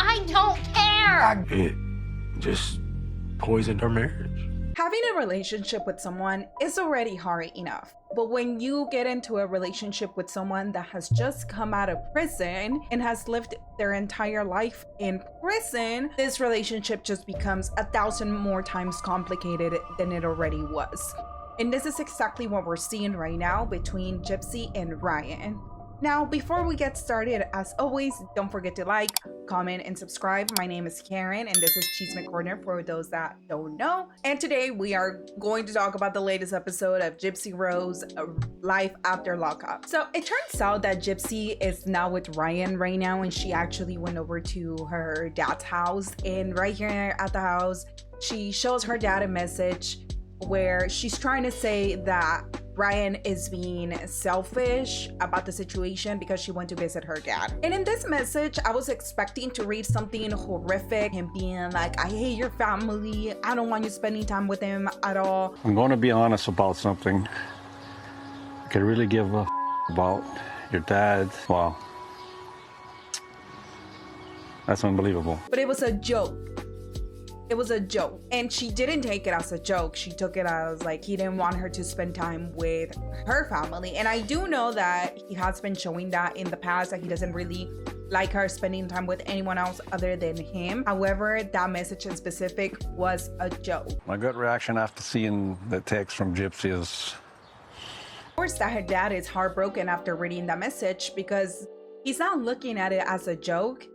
I don't care. It just poisoned our marriage. Having a relationship with someone is already hard enough. But when you get into a relationship with someone that has just come out of prison and has lived their entire life in prison, this relationship just becomes 1,000 more times complicated than it already was. And this is exactly what we're seeing right now between Gypsy and Ryan. Now, before we get started, as always, don't forget to like, comment, and subscribe. My name is Karen, and this is Chisme Corner for those that don't know. And today we are going to talk about the latest episode of Gypsy Rose Life After Lockup. So it turns out that Gypsy is now with Ryan right now, and she actually went over to her dad's house. And right here at the house, she shows her dad a message where she's trying to say that Ryan is being selfish about the situation because she went to visit her dad. And in this message, I was expecting to read something horrific and being like, I hate your family. I don't want you spending time with him at all. I'm going to be honest about something. I could really give a about your dad. Wow. That's unbelievable. But it was a joke. It was a joke, and she didn't take it as a joke. She took it as like he didn't want her to spend time with her family. And I do know that he has been showing that in the past, that he doesn't really like her spending time with anyone else other than him. However, that message in specific was a joke. My gut reaction after seeing the text from Gypsy is... Of course, that her dad is heartbroken after reading that message because he's not looking at it as a joke.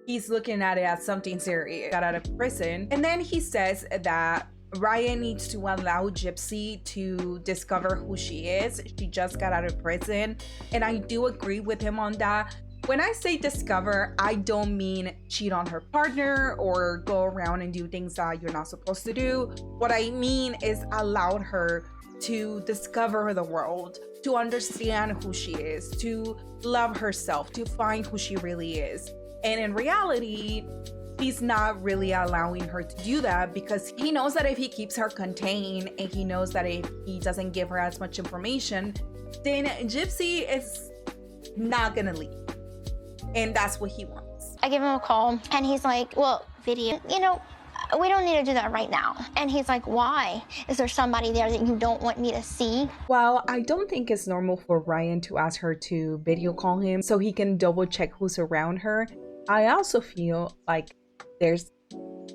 He's looking at it as something serious. Got out of prison. And then he says that Ryan needs to allow Gypsy to discover who she is. She just got out of prison. And I do agree with him on that. When I say discover, I don't mean cheat on her partner or go around and do things that you're not supposed to do. What I mean is allow her to discover the world, to understand who she is, to love herself, to find who she really is. And in reality, he's not really allowing her to do that because he knows that if he keeps her contained and he knows that if he doesn't give her as much information, then Gypsy is not gonna leave. And that's what he wants. I give him a call and he's like, well, video, we don't need to do that right now. And he's like, why? Is there somebody there that you don't want me to see? Well, I don't think it's normal for Ryan to ask her to video call him so he can double check who's around her. I also feel like there's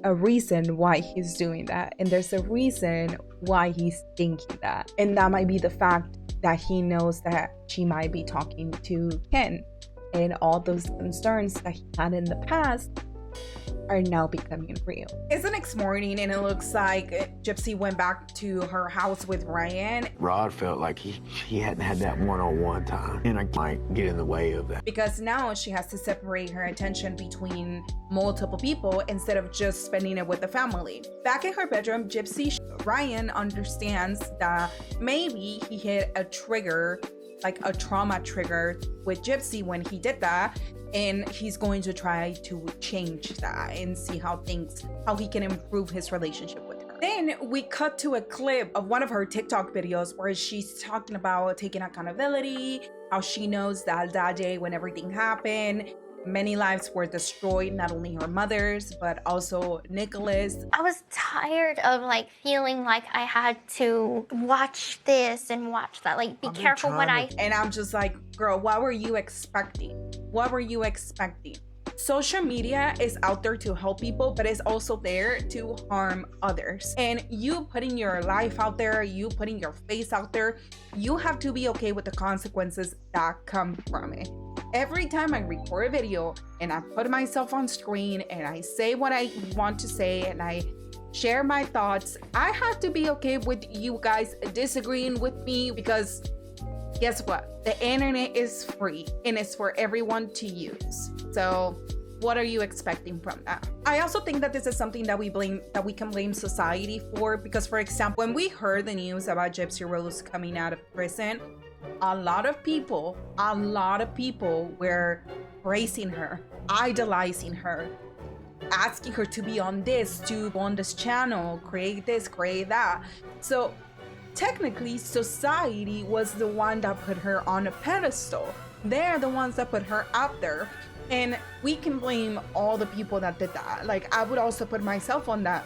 a reason why he's doing that, and there's a reason why he's thinking that, and that might be the fact that he knows that she might be talking to Ken, and all those concerns that he had in the past are now becoming real. It's the next morning and it looks like Gypsy went back to her house with Ryan. Rod felt like he hadn't had that one-on-one time, and I might get in the way of that. Because now she has to separate her attention between multiple people instead of just spending it with the family. Back in her bedroom, Ryan understands that maybe he hit a trigger, like a trauma trigger with Gypsy when he did that. And he's going to try to change that and see how he can improve his relationship with her. Then we cut to a clip of one of her TikTok videos where she's talking about taking accountability, how she knows that day when everything happened, many lives were destroyed, not only her mother's, but also Nicholas. I was tired of feeling like I had to watch this and watch that. Be careful what I... And I'm just like, girl, what were you expecting? What were you expecting? Social media is out there to help people, but it's also there to harm others. And you putting your life out there, you putting your face out there, you have to be okay with the consequences that come from it. Every time I record a video and I put myself on screen and I say what I want to say and I share my thoughts, I have to be okay with you guys disagreeing with me because guess what? The internet is free and it's for everyone to use. So what are you expecting from that? I also think that this is something that we can blame society for, because for example, when we heard the news about Gypsy Rose coming out of prison, a lot of people were praising her, idolizing her, asking her to be on this, to go on this channel, create this, create that. So technically, society was the one that put her on a pedestal. They're the ones that put her out there. And we can blame all the people that did that. Like, I would also put myself on that.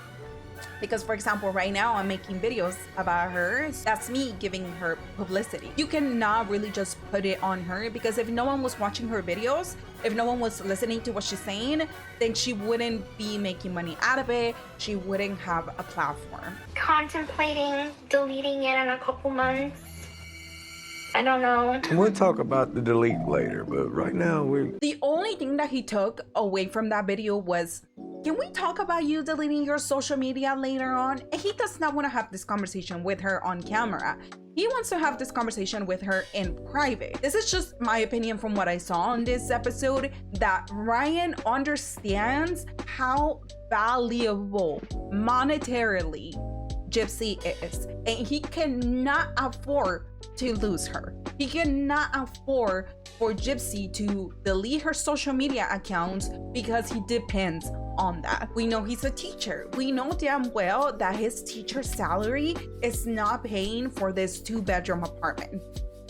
Because, for example, right now I'm making videos about her. That's me giving her publicity. You cannot really just put it on her, because if no one was watching her videos, if no one was listening to what she's saying, then she wouldn't be making money out of it. She wouldn't have a platform. Contemplating deleting it in a couple months. I don't know. We'll talk about the delete later, but right now The only thing that he took away from that video was, can we talk about you deleting your social media later on? And he does not want to have this conversation with her on camera. He wants to have this conversation with her in private. This is just my opinion from what I saw in this episode, that Ryan understands how valuable monetarily Gypsy is, and he cannot afford to lose her. He cannot afford for Gypsy to delete her social media accounts because he depends on that. We know he's a teacher. We know damn well that his teacher salary is not paying for this 2-bedroom apartment.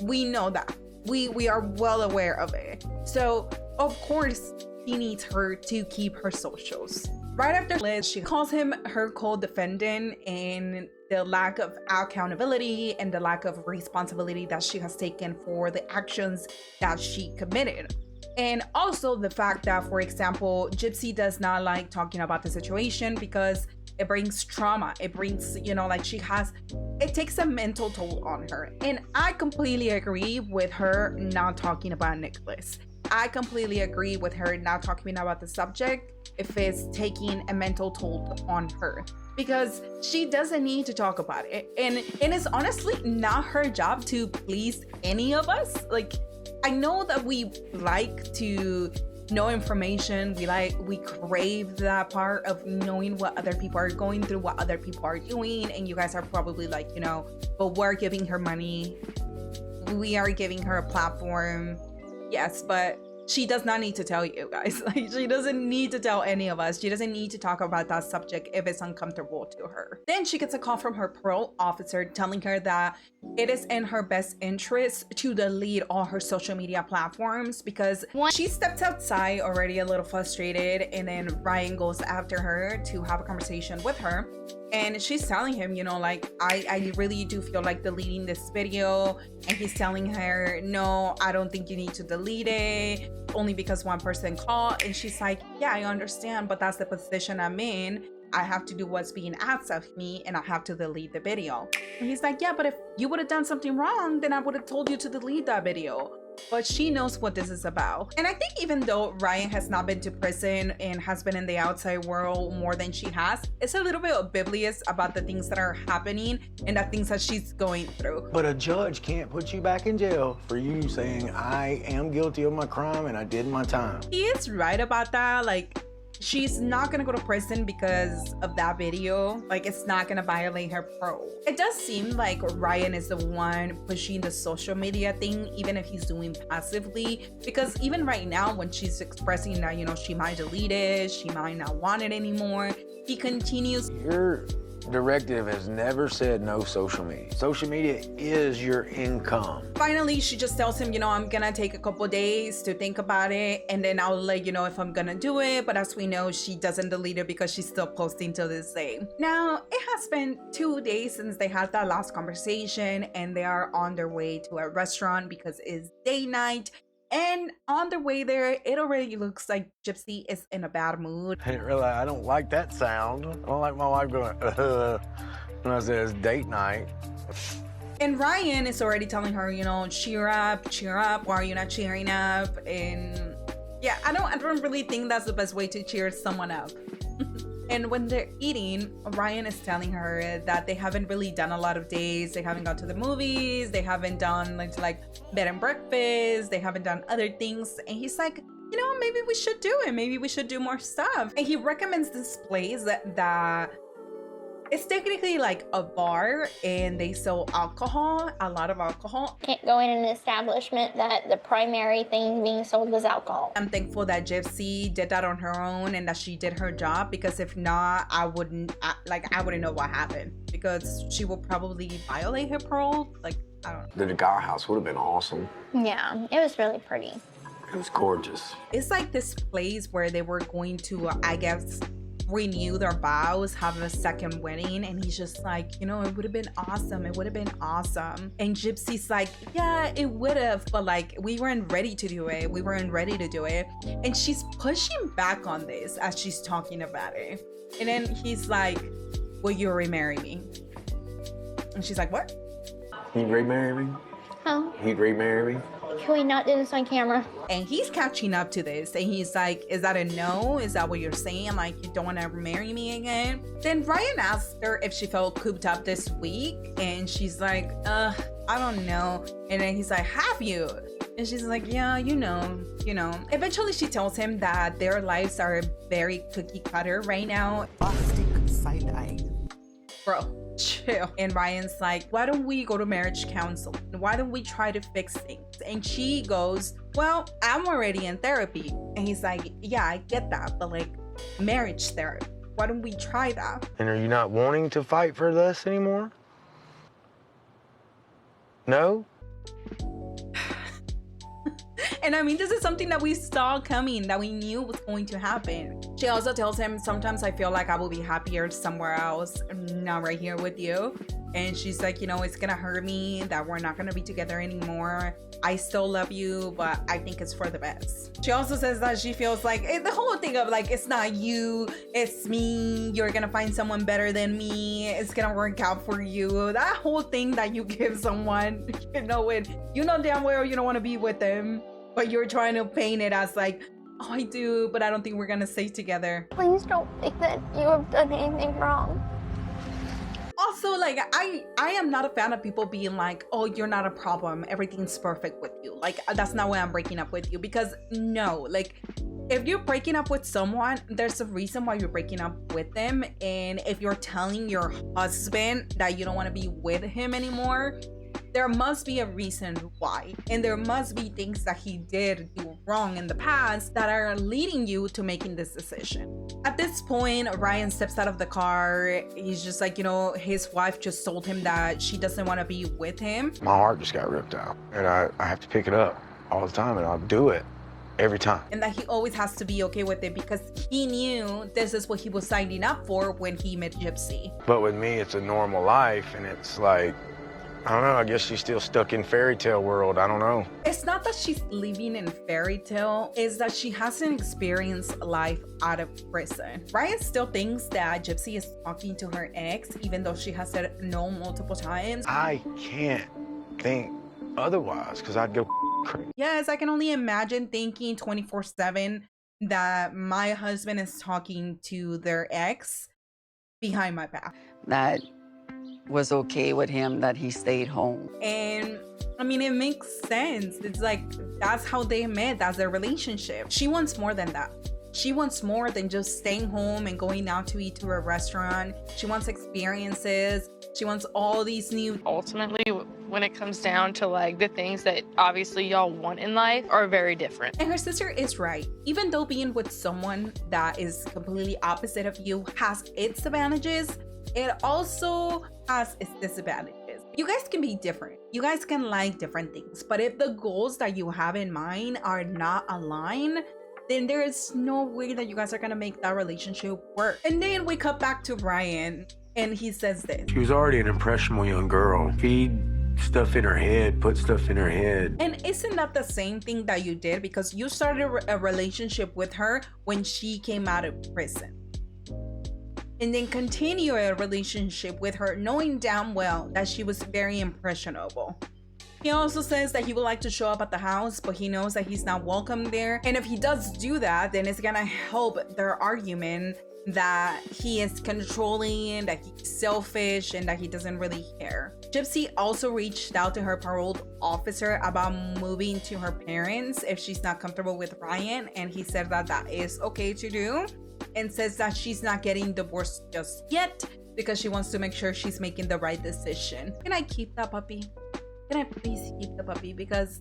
We know that. We are well aware of it. So of course he needs her to keep her socials. Right after Liz, she calls him her co-defendant, and the lack of accountability and the lack of responsibility that she has taken for the actions that she committed. And also the fact that, for example, Gypsy does not like talking about the situation because it brings trauma. It brings, like it takes a mental toll on her. And I completely agree with her not talking about Nicholas. I completely agree with her not talking about the subject if it's taking a mental toll on her, because she doesn't need to talk about it. And it's honestly not her job to please any of us. Like, I know that we like to know information. We crave that part of knowing what other people are going through, what other people are doing. And you guys are probably like, but we're giving her money. We are giving her a platform. Yes, but she does not need to tell you guys. Like, she doesn't need to tell any of us. She doesn't need to talk about that subject if it's uncomfortable to her. Then she gets a call from her parole officer telling her that it is in her best interest to delete all her social media platforms, because she steps outside already a little frustrated, and then Ryan goes after her to have a conversation with her. And she's telling him, I really do feel like deleting this video. And he's telling her, no, I don't think you need to delete it, only because one person called. And she's like, yeah, I understand, but that's the position I'm in. I have to do what's being asked of me, and I have to delete the video. And he's like, yeah, but if you would have done something wrong, then I would have told you to delete that video. But she knows what this is about. And I think even though Ryan has not been to prison and has been in the outside world more than she has, it's a little bit oblivious about the things that are happening and the things that she's going through. But a judge can't put you back in jail for you saying, I am guilty of my crime and I did my time. He is right about that. Like, she's not gonna go to prison because of that video. Like, it's not gonna violate her parole. It does seem like Ryan is the one pushing the social media thing, even if he's doing passively, because even right now when she's expressing that, she might delete it, she might not want it anymore, he continues. Your directive has never said no social media. Social media is your income. Finally, she just tells him, I'm gonna take a couple days to think about it, and then I'll let you know if I'm gonna do it. But as we know, she doesn't delete it because she's still posting till this day. Now, it has been 2 days since they had that last conversation, and they are on their way to a restaurant because it's day night. And on the way there, it already looks like Gypsy is in a bad mood. I don't like that sound. I don't like my wife going, when I say it's date night. And Ryan is already telling her, cheer up. Why are you not cheering up? And yeah, I don't really think that's the best way to cheer someone up. And when they're eating, Ryan is telling her that they haven't really done a lot of days. They haven't gone to the movies. They haven't done like bed and breakfast. They haven't done other things. And he's like, maybe we should do it. Maybe we should do more stuff. And he recommends this place that it's technically like a bar, and they sell alcohol, a lot of alcohol. Can't go in an establishment that the primary thing being sold is alcohol. I'm thankful that Gypsy did that on her own and that she did her job, because if not, I wouldn't know what happened, because she will probably violate her parole. Like, I don't know. The cigar house would have been awesome. Yeah, it was really pretty. It was gorgeous. It's like this place where they were going to, I guess, renew their vows, have a second wedding, and he's just like, you know, it would have been awesome. It would have been awesome. And Gypsy's like, yeah, it would have, but like, we weren't ready to do it. We weren't ready to do it. And she's pushing back on this as she's talking about it. And then he's like, will you remarry me? And she's like, what? He'd remarry me? Huh? He'd remarry me? Can we not do this on camera? And he's catching up to this, and he's like, is that a no? Is that what you're saying? Like, you don't want to marry me again? Then Ryan asked her if she felt cooped up this week, and she's like, I don't know. And then he's like, have you? And she's like, yeah, you know. Eventually she tells him that their lives are very cookie cutter right now. Plastic side-eye. Bro, chill. And Ryan's like, why don't we go to marriage counseling? Why don't we try to fix things? And she goes, well, I'm already in therapy. And he's like, yeah, I get that, but like, marriage therapy, why don't we try that? And are you not wanting to fight for this anymore? No? And I mean, this is something that we saw coming, that we knew was going to happen. She also tells him, sometimes I feel like I will be happier somewhere else, not right here with you. And she's like, you know, it's gonna hurt me that we're not gonna be together anymore. I still love you, but I think it's for the best. She also says that she feels like the whole thing of like, it's not you, it's me. You're gonna find someone better than me. It's gonna work out for you. That whole thing that you give someone, you know damn well you don't want to be with them, but you're trying to paint it as like, oh, I do, but I don't think we're gonna stay together. Please don't think that you have done anything wrong. Also, like, I am not a fan of people being like, oh, you're not a problem, everything's perfect with you. Like, that's not why I'm breaking up with you. Because no, like, if you're breaking up with someone, there's a reason why you're breaking up with them. And if you're telling your husband that you don't want to be with him anymore, there must be a reason why. And there must be things that he did do wrong in the past that are leading you to making this decision. At this point, Ryan steps out of the car. He's just like, you know, his wife just told him that she doesn't want to be with him. My heart just got ripped out. And I have to pick it up all the time, and I'll do it every time. And that he always has to be okay with it because he knew this is what he was signing up for when he met Gypsy. But with me, it's a normal life, and it's like, I don't know, I guess she's still stuck in fairy tale world. I don't know. It's not that she's living in fairy tale, it's that she hasn't experienced life out of prison. Ryan still thinks that Gypsy is talking to her ex, even though she has said no multiple times. I can't think otherwise, because I'd go crazy. Yes, I can only imagine thinking 24/7 that my husband is talking to their ex behind my back. That was okay with him, that he stayed home. And I mean, it makes sense. It's like, that's how they met. That's their relationship. She wants more than that. She wants more than just staying home and going out to eat to a restaurant. She wants experiences. She wants all these new... Ultimately, when it comes down to like the things that obviously y'all want in life are very different. And her sister is right. Even though being with someone that is completely opposite of you has its advantages, it also has its disadvantages. You guys can be different. You guys can like different things. But if the goals that you have in mind are not aligned, then there is no way that you guys are gonna make that relationship work. And then we cut back to Ryan, and he says this. She was already an impressionable young girl. Feed stuff in her head, put stuff in her head. And isn't that the same thing that you did? Because you started a relationship with her when she came out of prison. And then continue a relationship with her knowing damn well that she was very impressionable. He also says that he would like to show up at the house, but he knows that he's not welcome there. And if he does do that, then it's gonna help their argument that he is controlling, that he's selfish, and that he doesn't really care. Gypsy also reached out to her parole officer about moving to her parents if she's not comfortable with Ryan, and he said that that is okay to do, and says that she's not getting divorced just yet because she wants to make sure she's making the right decision. Can I keep that puppy? Can I please keep the puppy? Because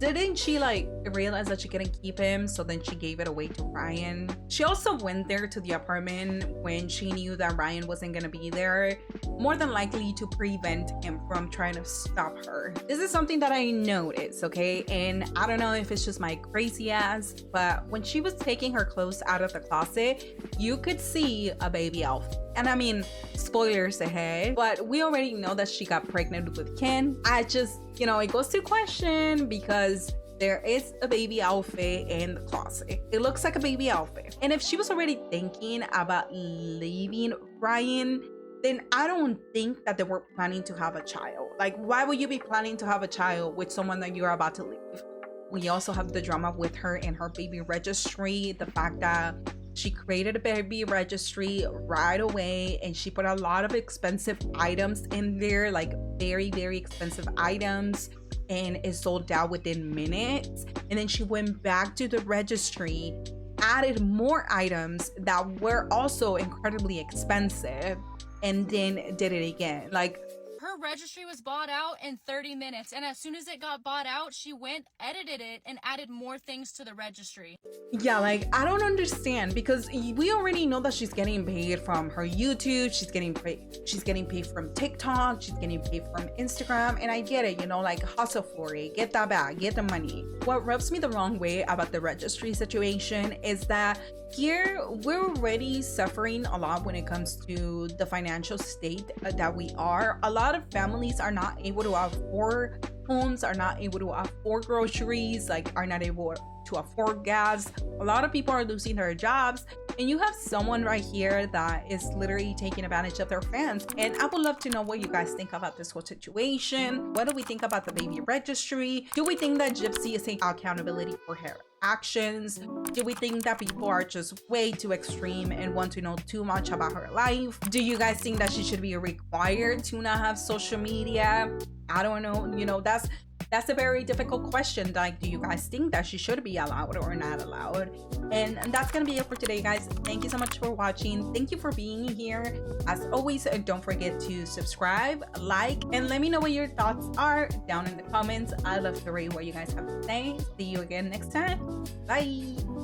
didn't she like realize that she couldn't keep him, so then she gave it away to Ryan? She also went there to the apartment when she knew that Ryan wasn't gonna be there, more than likely to prevent him from trying to stop her. This is something that I noticed, okay? And I don't know if it's just my crazy ass, but when she was taking her clothes out of the closet, you could see a baby outfit. And I mean, spoilers ahead, but we already know that she got pregnant with Ken. I just, you know, it goes to question because there is a baby outfit in the closet. It looks like a baby outfit. And if she was already thinking about leaving Ryan, then I don't think that they were planning to have a child. Like, why would you be planning to have a child with someone that you're about to leave? We also have the drama with her and her baby registry, the fact that she created a baby registry right away and she put a lot of expensive items in there, like very, very expensive items, and it sold out within minutes. And then she went back to the registry, added more items that were also incredibly expensive, and then did it again. Like, her registry was bought out in 30 minutes, and as soon as it got bought out, she went, edited it, and added more things to the registry. yeah, like, I don't understand, because we already know that she's getting paid from her YouTube, she's getting paid from TikTok, she's getting paid from Instagram, and I get it, you know, like, hustle for it, get that bag, get the money. What rubs me the wrong way about the registry situation is that here we're already suffering a lot when it comes to the financial state that we are. A lot of families are not able to afford homes, are not able to afford groceries, like are not able to afford gas. A lot of people are losing their jobs, and you have someone right here that is literally taking advantage of their fans. And I would love to know what you guys think about this whole situation. What do we think about the baby registry? Do we think that Gypsy is taking accountability for her actions? Do we think that people are just way too extreme and want to know too much about her life? Do you guys think that she should be required to not have social media? I don't know, you know, that's a very difficult question. Like, do you guys think that she should be allowed or not allowed? And that's gonna be it for today, guys. Thank you so much for watching. Thank you for being here. As always, don't forget to subscribe, like, and let me know what your thoughts are down in the comments. I love to read what you guys have to say. See you again next time. Bye.